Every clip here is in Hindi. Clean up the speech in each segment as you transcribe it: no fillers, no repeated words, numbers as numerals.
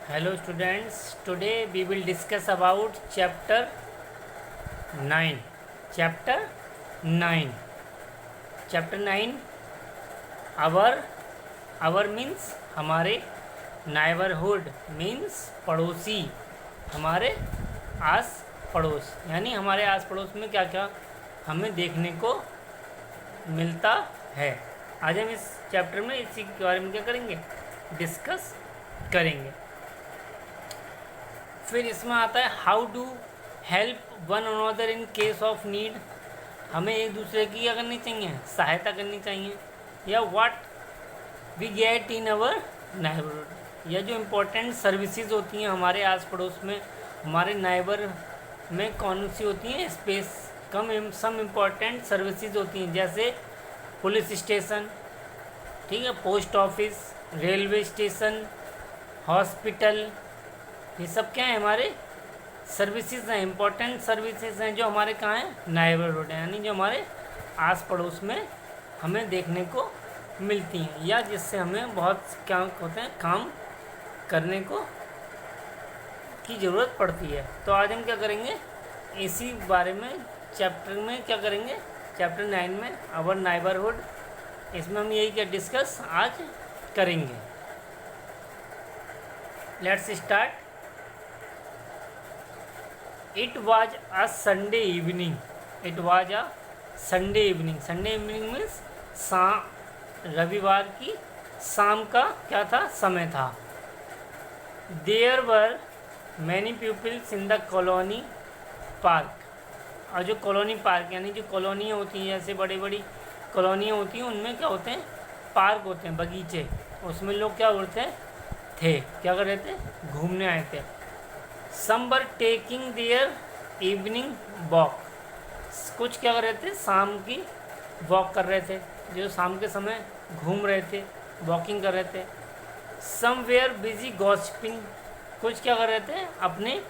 Hello students, today we will discuss about chapter 9. Chapter 9. Chapter 9. Our means हमारे, neighborhood means पड़ोसी, हमारे आस पड़ोस, यानी हमारे आस पड़ोस में क्या क्या हमें देखने को मिलता है। आज हम इस चैप्टर में इसी के बारे में क्या करेंगे, डिस्कस करेंगे। फिर इसमें आता है how do help one another in case of need, हमें एक दूसरे की क्या करनी चाहिए, सहायता करनी चाहिए। या what we get in our neighbourhood, या जो इम्पोर्टेंट सर्विसेज होती हैं हमारे आस पड़ोस में, हमारे नाइबर में कौन सी होती हैं, स्पेस सम इम्पोर्टेंट सर्विसेज होती हैं, जैसे पुलिस स्टेशन, ठीक है, post office, railway station, hospital, ये सब क्या है, हमारे सर्विसेज हैं, इम्पोर्टेंट सर्विसेज हैं जो हमारे कहाँ हैं, नाइबरहुड है, यानी जो हमारे आस पड़ोस में हमें देखने को मिलती हैं, या जिससे हमें बहुत क्या होते हैं, काम करने को की ज़रूरत पड़ती है। तो आज हम क्या करेंगे, इसी बारे में चैप्टर में क्या करेंगे, चैप्टर 9 में आवर नाइबरहुड, इसमें हम यही क्या डिस्कस आज करेंगे। Let's start. It was a Sunday evening. It was a Sunday evening. Sunday evening means रविवार की शाम का क्या था, समय था। There were many pupils in the colony park. और जो कॉलोनी पार्क यानी जो कॉलोनियाँ होती हैं, जैसे बड़ी बड़ी कॉलोनियाँ होती हैं, उनमें क्या होते हैं, पार्क होते हैं, बगीचे, उसमें लोग क्या करते थे, क्या कर रहे थे, घूमने आए थे। Some were taking their evening walk. कुछ क्या कर रहे थे, शाम की वॉक कर रहे थे, जो शाम के समय घूम रहे थे, वॉकिंग कर रहे थे। Some were busy gossiping. कुछ क्या कर रहे थे, अपने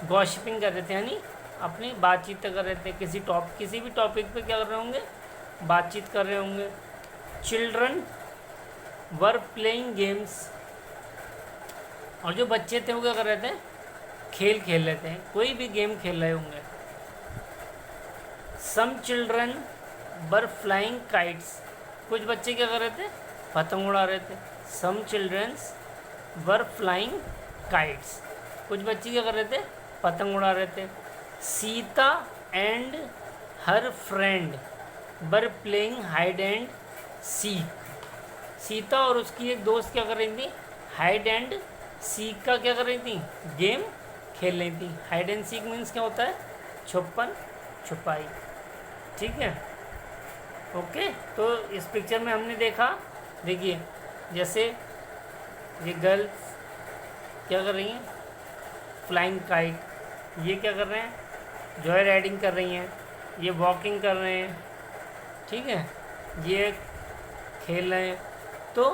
गॉसिपिंग कर रहे थे, यानी अपनी बातचीत कर रहे थे, किसी भी टॉपिक पे क्या कर रहे होंगे, बातचीत कर रहे होंगे। Children were playing games. और जो बच्चे थे वो क्या कर रहे थे, खेल रहे थे, कोई भी गेम खेल रहे होंगे। Some children were flying kites, कुछ बच्चे क्या कर रहे थे, पतंग उड़ा रहे थे। सम चिल्ड्रंस वर फ्लाइंग काइट्स, कुछ बच्चे क्या कर रहे थे, पतंग उड़ा रहे थे। Sita and her friend were playing hide and seek, Sita और उसकी एक दोस्त क्या कर रही थी, हाइड एंड सीक का क्या कर रही थी, गेम खेल रही थी। हाइड एंड सीक मीन्स क्या होता है, छुपन छुपाई, ठीक है, ओके। तो इस पिक्चर में हमने देखा, देखिए जैसे ये गर्ल्स क्या कर रही हैं, फ्लाइंग काइट, ये क्या कर रहे हैं, जॉय राइडिंग कर रही हैं, ये वॉकिंग कर रहे हैं, ठीक है, ये खेल रहे हैं। तो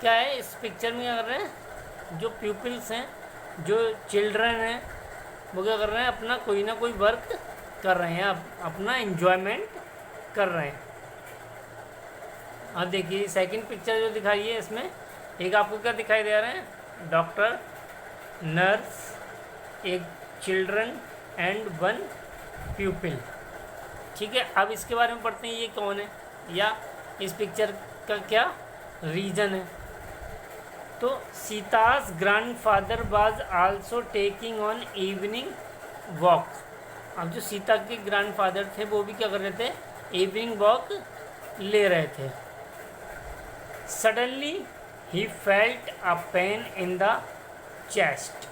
क्या है, इस पिक्चर में क्या कर रहे हैं, जो प्यूपिल्स हैं, जो चिल्ड्रन हैं, वो क्या कर रहे हैं, अपना कोई ना कोई वर्क कर रहे हैं, अपना एंजॉयमेंट कर रहे हैं। अब देखिए सेकंड पिक्चर जो दिखाई है, इसमें एक आपको क्या दिखाई दे रहे हैं, डॉक्टर, नर्स, एक चिल्ड्रन एंड वन प्यूपिल, ठीक है। अब इसके बारे में पढ़ते हैं, ये कौन है, या इस पिक्चर का क्या रीज़न है। तो Sita's grandfather was also taking on evening walk, अब जो सीता के ग्रैंडफादर थे वो भी क्या कर रहे थे, इवनिंग वॉक ले रहे थे। Suddenly he felt a pain in the chest,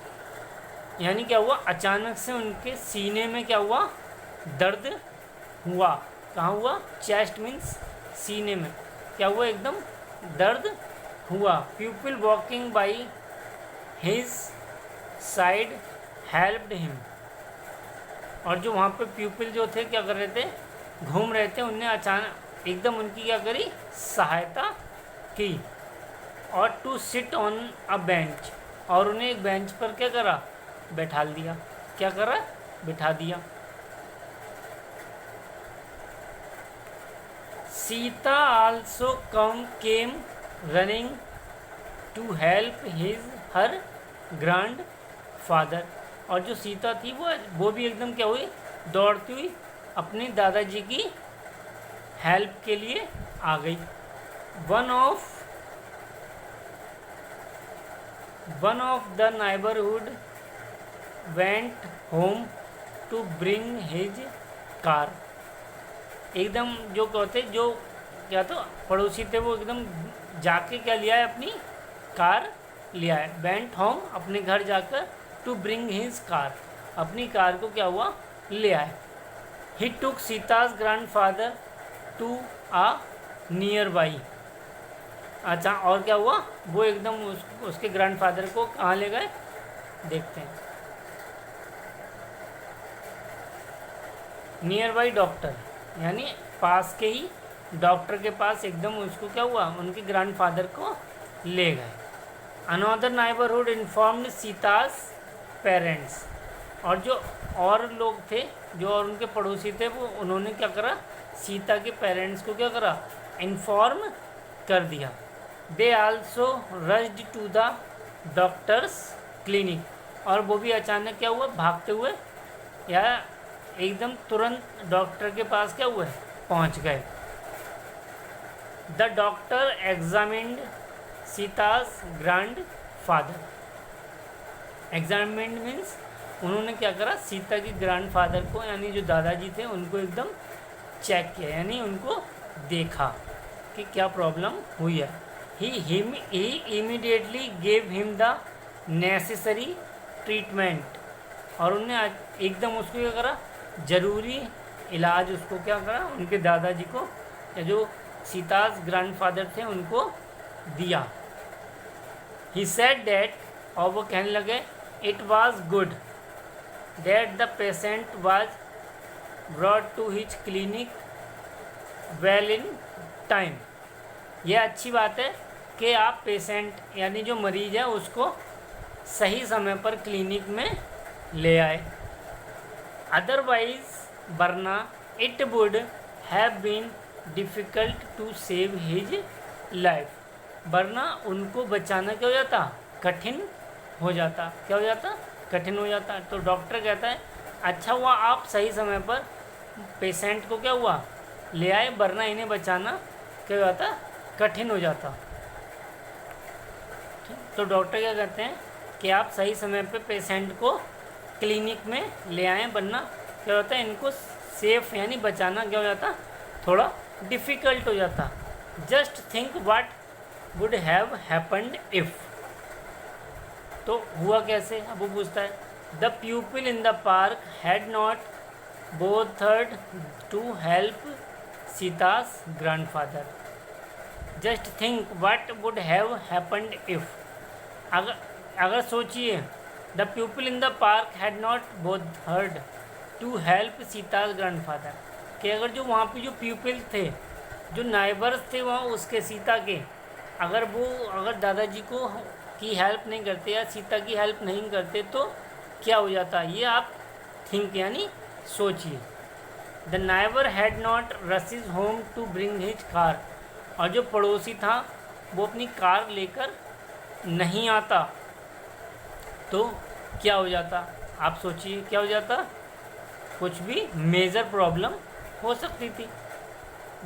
यानी क्या हुआ, अचानक से उनके सीने में क्या हुआ, दर्द हुआ। कहाँ हुआ, चेस्ट मीन्स सीने में, क्या हुआ, एकदम दर्द हुआ। People walking by his side helped him, और जो वहाँ पे पीपल जो थे क्या कर रहे थे, घूम रहे थे, उनने अचानक एकदम उनकी क्या करी, सहायता की। और to sit on a bench, और उन्हें एक बेंच पर क्या करा, बैठा दिया, क्या करा, बिठा दिया। Sita also came running to help her grandfather. और जो सीता थी वो भी एकदम क्या हुई, दौड़ती हुई अपने दादाजी की हेल्प के लिए आ गई। One of the neighbourhood went home to bring his car. एकदम जो कहते जो क्या तो पड़ोसी थे वो एकदम जाके क्या लिया है, अपनी कार लिया है। वेंट होम अपने घर जाकर, टू ब्रिंग हिज कार अपनी कार को क्या हुआ, ले आए। He took Sita's grandfather to a nearby. अच्छा, और क्या हुआ, वो एकदम उसके ग्रैंडफादर को कहाँ ले गए, देखते हैं। नियर बाई डॉक्टर, यानी पास के ही डॉक्टर के पास एकदम उसको क्या हुआ, उनके ग्रैंडफादर को ले गए। Another neighbourhood informed Sita's parents. और जो और लोग थे, जो और उनके पड़ोसी थे, वो उन्होंने क्या करा, सीता के पेरेंट्स को क्या करा, इन्फॉर्म कर दिया। They also rushed to the doctor's clinic. और वो भी अचानक क्या हुआ, भागते हुए या एकदम तुरंत डॉक्टर के पास क्या हुए, पहुंच गए। The doctor examined Sita's grand father. Examined means उन्होंने क्या करा, सीता के ग्रैंडफादर को, यानी जो दादाजी थे, उनको एकदम चेक किया, यानी उनको देखा कि क्या प्रॉब्लम हुई है। He immediately gave him the necessary treatment. और उन्होंने एकदम उसको क्या करा, ज़रूरी इलाज उसको क्या करा, उनके दादाजी को, या जो सीताज ग्रैंडफादर थे, उनको दिया। ही सेड डैट, और वो कहने लगे, it was good that the patient was brought to his clinic well in time। यह अच्छी बात है कि आप पेशेंट यानी जो मरीज है उसको सही समय पर क्लिनिक में ले आए। अदरवाइज वरना it would have been difficult to save his life. वरना उनको बचाना क्या हो जाता, कठिन हो जाता। क्या हो जाता, कठिन हो जाता है। तो डॉक्टर कहता है अच्छा हुआ आप सही समय पर पेशेंट को क्या हुआ, ले आए, वरना इन्हें बचाना क्या हो जाता, कठिन हो जाता। तो डॉक्टर क्या कहते हैं कि आप सही समय पर पेशेंट को क्लिनिक में ले आए, वरना क्या होता है, इनको सेफ यानी बचाना क्या हो जाता, थोड़ा डिफ़िकल्ट हो जाता। Just think what would have happened if. तो हुआ कैसे, अब वो पूछता है। The people in the park had not bothered to help Sita's grandfather. Just think what would have happened if. अगर सोचिए, the people in the park had not bothered to help Sita's grandfather, कि अगर जो वहाँ पे जो पीपल थे, जो नाइबर्स थे वहाँ उसके सीता के, अगर दादाजी को की हेल्प नहीं करते या सीता की हेल्प नहीं करते तो क्या हो जाता, ये आप थिंक यानी सोचिए। The neighbour had not rushed home to bring his car. और जो पड़ोसी था वो अपनी कार लेकर नहीं आता तो क्या हो जाता, आप सोचिए क्या हो जाता, कुछ भी मेजर प्रॉब्लम हो सकती थी।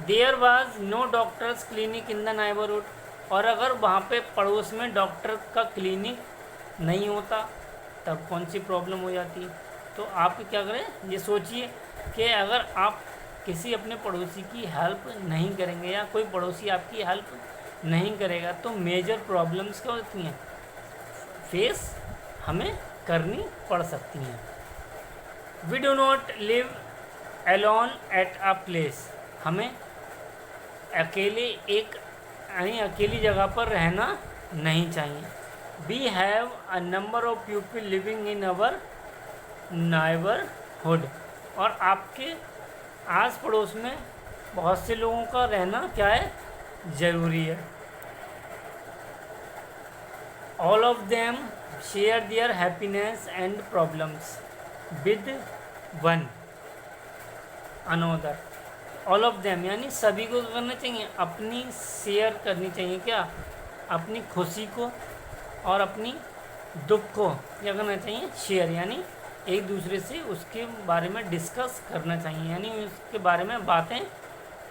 There was no doctor's clinic in the neighbourhood. और अगर वहाँ पे पड़ोस में डॉक्टर का क्लिनिक नहीं होता तब कौन सी प्रॉब्लम हो जाती। तो आप क्या करें, ये सोचिए कि अगर आप किसी अपने पड़ोसी की हेल्प नहीं करेंगे या कोई पड़ोसी आपकी हेल्प नहीं करेगा तो मेजर प्रॉब्लम्स क्या होती हैं, फेस हमें करनी पड़ सकती हैं। We do not live alone at a place. हमें अकेली जगह पर रहना नहीं चाहिए। We have a number of people living in our neighbourhood. और आपके आस पड़ोस में बहुत से लोगों का रहना क्या है, ज़रूरी है। All of them share their happiness and problems with one another. All of them यानी सभी को करना चाहिए, अपनी शेयर करनी चाहिए क्या, अपनी खुशी को और अपनी दुख को क्या करना चाहिए, शेयर, यानी एक दूसरे से उसके बारे में डिस्कस करना चाहिए, यानी उसके बारे में बातें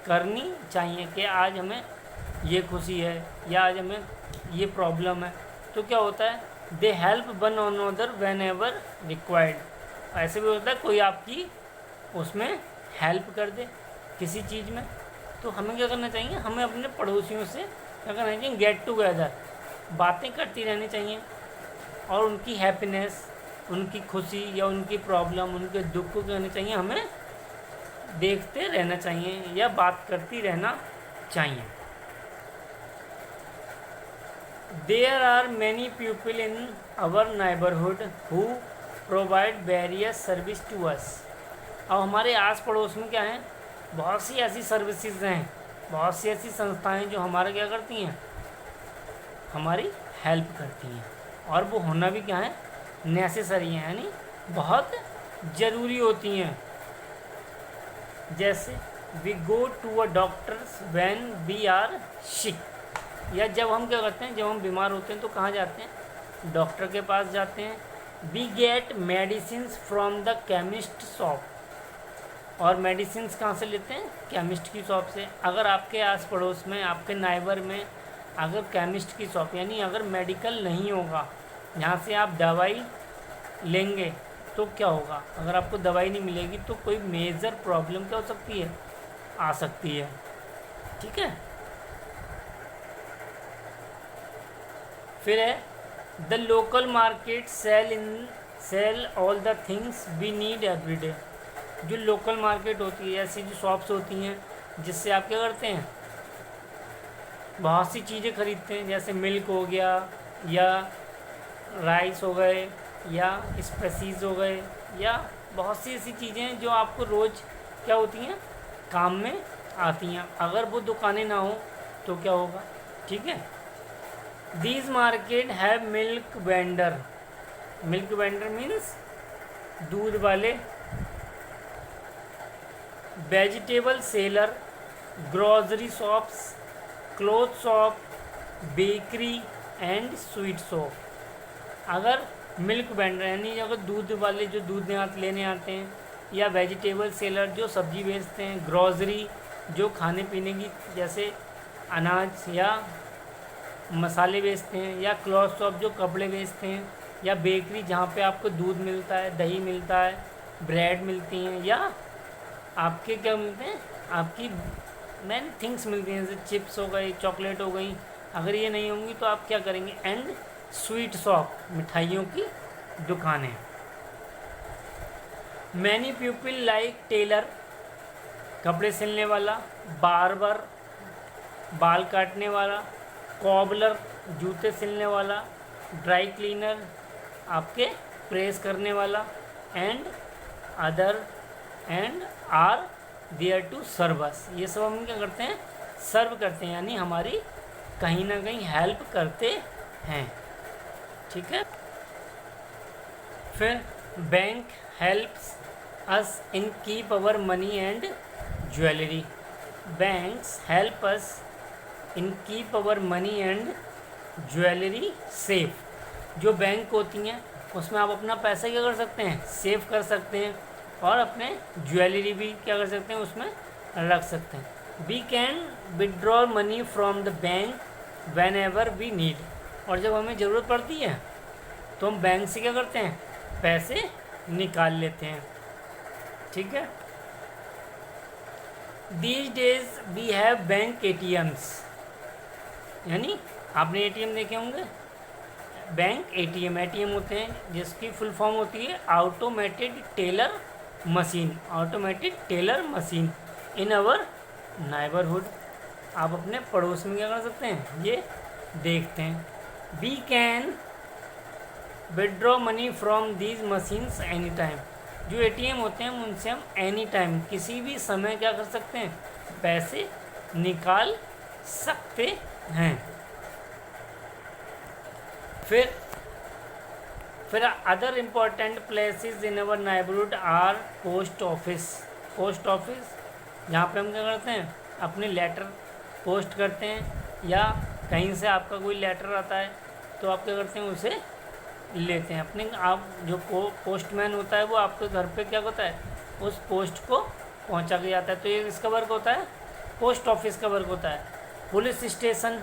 करनी चाहिए कि आज हमें ये खुशी है या आज हमें ये प्रॉब्लम है। तो क्या होता है, they help one on other when ever required. ऐसे भी होता है कोई आपकी उसमें हेल्प कर दे किसी चीज़ में, तो हमें क्या करना चाहिए, हमें अपने पड़ोसियों से क्या करना चाहिए, गेट टुगेदर, बातें करती रहनी चाहिए और उनकी हैप्पीनेस, उनकी खुशी या उनकी प्रॉब्लम, उनके दुख को कहना चाहिए, हमें देखते रहना चाहिए या बात करती रहना चाहिए। There are many people in our neighbourhood who provide various service to us. अब हमारे आस पड़ोस में क्या है, बहुत सी ऐसी सर्विसेज हैं, बहुत सी ऐसी संस्थाएं जो हमारा क्या करती हैं, हमारी हेल्प करती हैं, और वो होना भी क्या है, नेसेसरी है, यानी बहुत ज़रूरी होती हैं। जैसे we go to a doctor's when we are sick, या जब हम क्या करते हैं, जब हम बीमार होते हैं तो कहाँ जाते हैं, डॉक्टर के पास जाते हैं। We get medicine from the chemist shop, और मेडिसिन कहाँ से लेते हैं, केमिस्ट की शॉप से। अगर आपके आस पड़ोस में, आपके नाइबर में अगर केमिस्ट की शॉप, यानी अगर मेडिकल नहीं होगा जहाँ से आप दवाई लेंगे, तो क्या होगा, अगर आपको दवाई नहीं मिलेगी तो कोई मेजर प्रॉब्लम क्या हो सकती है, आ सकती है। ठीक है, फिर है the local market sell all the things we need every day. जो लोकल मार्केट होती है, ऐसी जो शॉप्स होती हैं जिससे आप क्या करते हैं, बहुत सी चीज़ें खरीदते हैं, जैसे मिल्क हो गया या राइस हो गए या स्पाइसेस हो गए, या बहुत सी ऐसी चीज़ें हैं जो आपको रोज़ क्या होती हैं, काम में आती हैं। अगर वो दुकानें ना हो तो क्या होगा, ठीक है। These market have milk vendor, milk vendor means दूध वाले, vegetable seller, grocery shops, cloth shop, bakery and sweet shop. अगर मिल्क वेंडर यानी अगर दूध वाले जो दूध लेने आते हैं, या वेजिटेबल सेलर जो सब्जी बेचते हैं, ग्रोसरी जो खाने पीने की जैसे अनाज या मसाले बेचते हैं, या क्लॉथ शॉप जो कपड़े बेचते हैं, या बेकरी जहाँ पे आपको दूध मिलता है, दही मिलता है, ब्रेड मिलती हैं, या आपके क्या मिलते हैं, आपकी मैन थिंग्स मिलती हैं, जैसे चिप्स हो गई, चॉकलेट हो गई। अगर ये नहीं होंगी तो आप क्या करेंगे, एंड स्वीट शॉप, मिठाइयों की दुकानें। मैनी पीपल लाइक टेलर, कपड़े सिलने वाला, बार्बर, बाल काटने वाला, कॉबलर, जूते सिलने वाला, ड्राई क्लीनर, आपके प्रेस करने वाला, and other and are there to serve us. ये सब हम क्या करते हैं, सर्व करते हैं, यानी हमारी कहीं ना कहीं हेल्प करते हैं। ठीक है, फिर bank helps us in keep our money and jewellery. Banks help us in keep our money and jewellery safe. जो बैंक होती हैं उसमें आप अपना पैसा क्या कर सकते हैं, सेव कर सकते हैं, और अपने ज्वेलरी भी क्या कर सकते हैं, उसमें रख सकते हैं। We can withdraw money from the bank whenever we need. और जब हमें ज़रूरत पड़ती है तो हम बैंक से क्या करते हैं, पैसे निकाल लेते हैं। ठीक है, these days we have bank ATMs, यानी आपने ATM देखे होंगे, बैंक ATM होते हैं जिसकी फुल फॉर्म होती है automated teller machine, automated teller machine in our neighbourhood. आप अपने पड़ोस में क्या कर सकते हैं, ये देखते हैं। We can withdraw money from these machines any time. जो ATM होते हैं उनसे हम एनी टाइम, किसी भी समय क्या कर सकते हैं, पैसे निकाल सकते हैं। फिर other important places in our neighbourhood R post office. Post office जहाँ पे हम क्या करते हैं, अपने लेटर पोस्ट करते हैं, या कहीं से आपका कोई लेटर आता है तो आप क्या करते हैं, उसे लेते हैं अपने। आप जो पोस्टमैन होता है वो आपके घर पे क्या होता है, उस पोस्ट को पहुंचा के जाता है। तो ये किसका वर्क होता है, पोस्ट ऑफिस का वर्क होता है। Police station,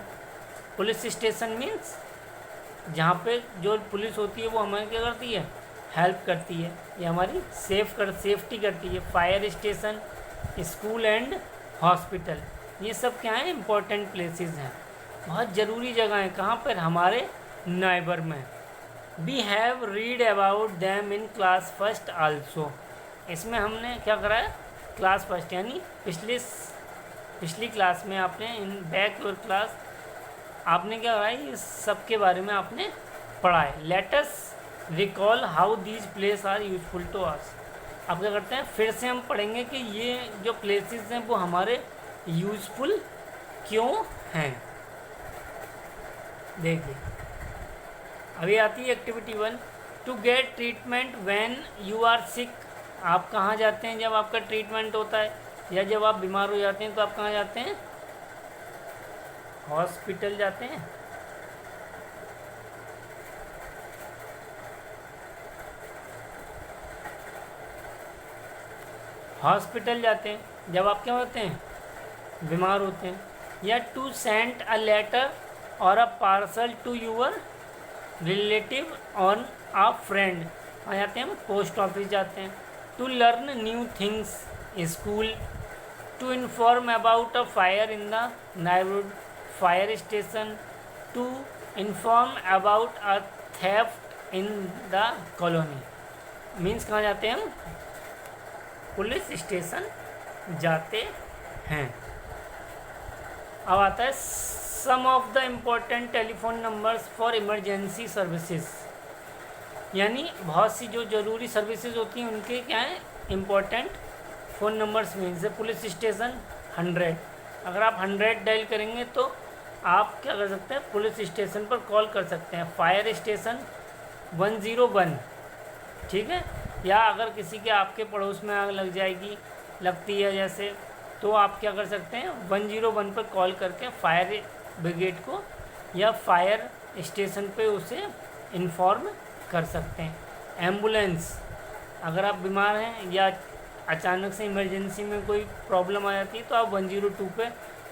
police station means जहाँ पे जो पुलिस होती है वो हमारी क्या करती है, हेल्प करती है, ये हमारी सेफ्टी करती है। Fire station, school and hospital, ये सब क्या है, इम्पोर्टेंट प्लेसेस हैं, बहुत ज़रूरी जगह हैं। कहाँ पर, हमारे नाइबर में। We have read about them in class first also, इसमें हमने क्या करा है, क्लास फर्स्ट यानी पिछली क्लास में आपने इन बैक योर क्लास आपने क्या करा है, इस सब के बारे में आपने पढ़ा है। Let us recall how these place are useful to us. अब क्या करते हैं, फिर से हम पढ़ेंगे कि ये जो प्लेसेस हैं वो हमारे यूजफुल क्यों हैं। देखिए अभी आती है activity 1, to get treatment when you are sick. आप कहाँ जाते हैं जब आपका ट्रीटमेंट होता है, या जब आप बीमार हो जाते हैं तो आप कहाँ जाते हैं, हॉस्पिटल जाते हैं। हॉस्पिटल जाते हैं जब आप क्या होते हैं, बीमार होते हैं। या टू सेंड अ लेटर और a parcel to your relative or a friend, आ जाते हैं हम, पोस्ट ऑफिस जाते हैं। To learn new things, school. To inform about a fire in the neighbourhood, fire station. To inform about a theft in the colony, means कहाँ जाते हैं हम, पुलिस स्टेशन जाते हैं। अब आता है some of the important telephone numbers for emergency services, यानी बहुत सी जो ज़रूरी सर्विसेज होती हैं उनके क्या हैं, इम्पोर्टेंट फ़ोन नंबर्स में। जैसे पुलिस स्टेशन 100, अगर आप 100 डायल करेंगे तो आप क्या कर सकते हैं, पुलिस स्टेशन पर कॉल कर सकते हैं। फायर स्टेशन 101, ठीक है। या अगर किसी के आपके पड़ोस में आग लगती है जैसे, तो आप क्या कर सकते हैं, 101 पर कॉल करके फायर ब्रिगेड को या फायर स्टेशन पे उसे इन्फॉर्म कर सकते हैं। एम्बुलेंस, अगर आप बीमार हैं या अचानक से इमरजेंसी में कोई प्रॉब्लम आ जाती है तो आप 102 पे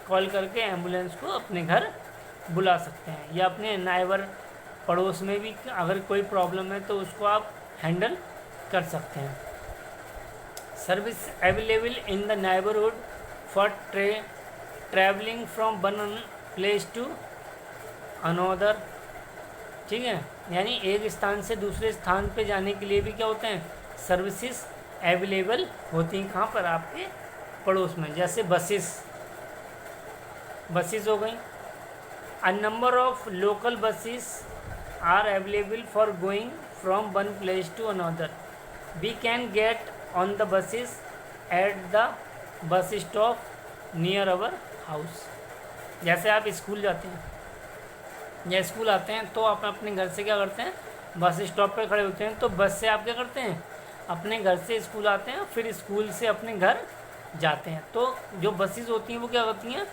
कॉल करके एम्बुलेंस को अपने घर बुला सकते हैं। या अपने नाइबर पड़ोस में भी अगर कोई प्रॉब्लम है तो उसको आप हैंडल कर सकते हैं। Service available in the neighbourhood for travelling from one place to another, ठीक है। यानी एक स्थान से दूसरे स्थान पे जाने के लिए भी क्या होते हैं, सर्विसेज अवेलेबल होती हैं। कहाँ पर, आपके पड़ोस में। जैसे बसेस हो गई। A number of local buses are available for going from one place to another. We can get on the buses at the bus stop near our house. जैसे आप स्कूल जाते हैं या स्कूल आते हैं तो आप अपने घर से क्या करते हैं, बस स्टॉप पर खड़े होते हैं, तो बस से आप क्या करते हैं, अपने घर से स्कूल आते हैं, फिर स्कूल से अपने घर जाते हैं। तो जो बसेस होती हैं वो क्या करती हैं,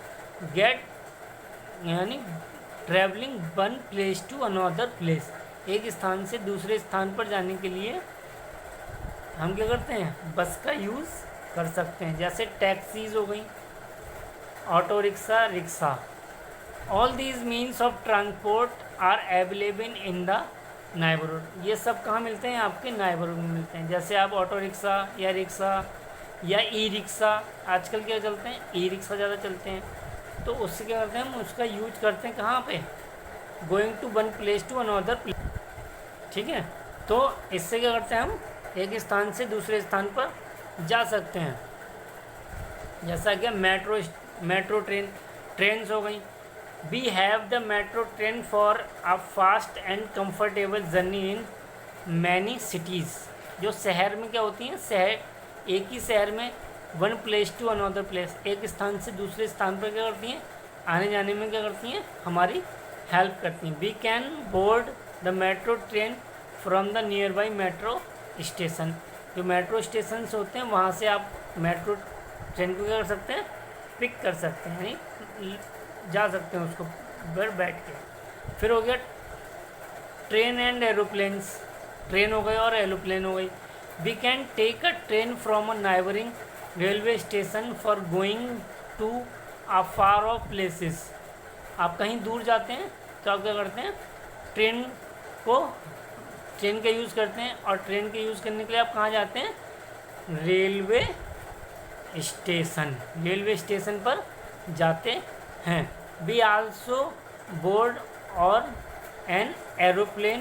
गेट यानी travelling one place to another place, एक स्थान से दूसरे स्थान पर जाने के लिए हम क्या करते हैं, बस का यूज़ कर सकते हैं। जैसे टैक्सीज हो गई, auto rickshaw, rickshaw. All these means of transport are available in the neighbourhood. ये सब कहाँ मिलते हैं, आपके नाइबरहुड में मिलते हैं। जैसे आप ऑटो रिक्शा या ई रिक्शा, आजकल क्या चलते हैं, ई रिक्शा ज़्यादा चलते हैं, तो उससे क्या करते हैं, हम उसका यूज करते हैं कहाँ पे, going to one place to another place, ठीक है। तो इससे क्या करते हैं, हम एक स्थान से दूसरे स्थान पर जा सकते हैं। जैसा कि मेट्रो ट्रेन हो गई। We have the metro train for a fast and comfortable journey in many cities. जो शहर में क्या होती हैं, एक ही शहर में one place to another place, एक स्थान से दूसरे स्थान पर क्या करती हैं, आने जाने में क्या करती हैं, हमारी हेल्प करती हैं। We can board the metro train from the nearby metro station. जो मेट्रो स्टेशन होते हैं वहाँ से आप मेट्रो ट्रेन को क्या कर सकते हैं, पिक कर सकते हैं, यानी जा सकते हैं उसको पर बैठ के। फिर हो गया ट्रेन एंड एरोप्लेन्स, ट्रेन हो गई और एरोप्लेन हो गई। We can take a train from a neighbouring railway station for going to a far off places. आप कहीं दूर जाते हैं तो आप क्या करते हैं, ट्रेन का यूज़ करते हैं, और ट्रेन के यूज़ करने के लिए आप कहाँ जाते हैं, रेलवे स्टेशन पर जाते हैं। We also board or an aeroplane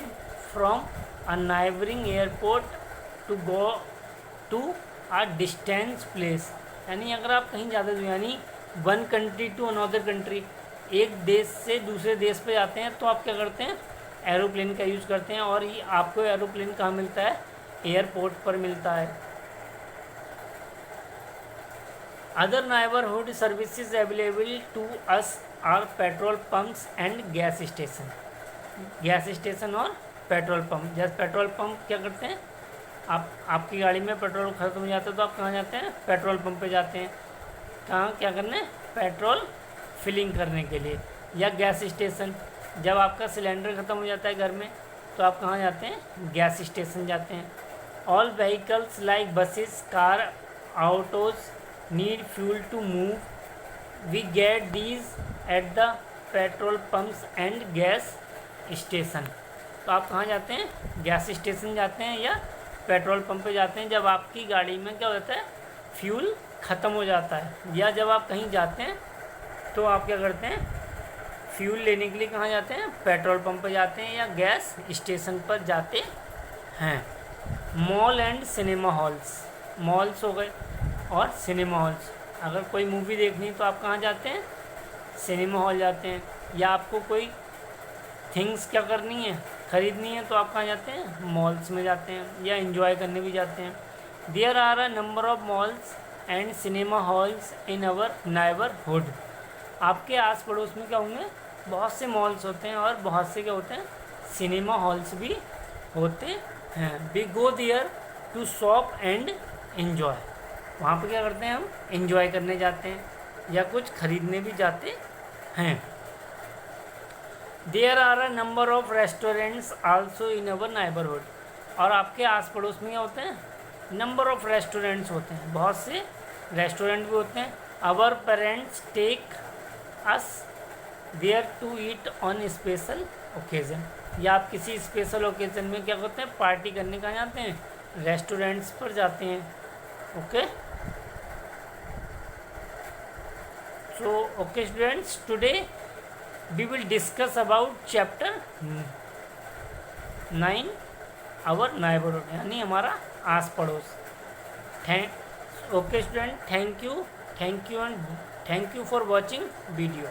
from a neighbouring airport to go to a distance place. यानी अगर आप कहीं जाते हो, यानी one country to another country, एक देश से दूसरे देश पे जाते हैं, तो आप क्या करते हैं, एरोप्लेन का यूज़ करते हैं। और ये आपको एरोप्लेन कहाँ मिलता है, एयरपोर्ट पर मिलता है। Other neighbourhood services available to us are petrol pumps and gas station और पेट्रोल पंप। जैसे पेट्रोल पंप क्या करते हैं, आपकी गाड़ी में पेट्रोल खत्म हो जाता है तो आप कहाँ जाते हैं, पेट्रोल पंप पे जाते हैं। कहाँ क्या करने, पेट्रोल फिलिंग करने के लिए। या गैस स्टेशन, जब आपका सिलेंडर ख़त्म हो जाता है घर में तो आप कहाँ जाते हैं, गैस स्टेशन जाते हैं। All vehicles like buses, car, autos need fuel to move. We get these at the petrol pumps and gas station. तो आप कहाँ जाते हैं, गैस स्टेशन जाते हैं या पेट्रोल पंप पे जाते हैं जब आपकी गाड़ी में क्या हो जाता है, फ्यूल ख़त्म हो जाता है। या जब आप कहीं जाते हैं तो आप क्या करते हैं, फ्यूल लेने के लिए कहाँ जाते हैं, पेट्रोल पंप पे जाते हैं या गैस स्टेशन पर जाते हैं। Mall and cinema halls, malls हो गए और सिनेमा हॉल्स। अगर कोई मूवी देखनी तो आप कहाँ जाते हैं, सिनेमा हॉल जाते हैं। या आपको कोई थिंग्स क्या करनी है, ख़रीदनी है, तो आप कहाँ जाते हैं, मॉल्स में जाते हैं या एंजॉय करने भी जाते हैं। There are a number of malls and cinema halls in our neighbourhood. आपके आस पड़ोस में क्या होंगे, बहुत से मॉल्स होते हैं और बहुत से क्या होते हैं, सिनेमा हॉल्स भी होते हैं। We go there to shop and enjoy. वहाँ पर क्या करते हैं, हम एंजॉय करने जाते हैं या कुछ खरीदने भी जाते हैं। There are a number of restaurants also in our neighbourhood. और आपके आस पड़ोस में क्या होते हैं, नंबर ऑफ रेस्टोरेंट्स होते हैं, बहुत से रेस्टोरेंट भी होते हैं। Our parents take us there to eat on special occasion. या आप किसी स्पेशल ओकेज़न में क्या करते हैं, पार्टी करने कहाँ जाते हैं, रेस्टोरेंट्स पर जाते हैं। Okay, so okay students, today we will discuss about chapter 9 our neighborhood, यानी हमारा आस पड़ोस। Okay student, thank you and thank you for watching video.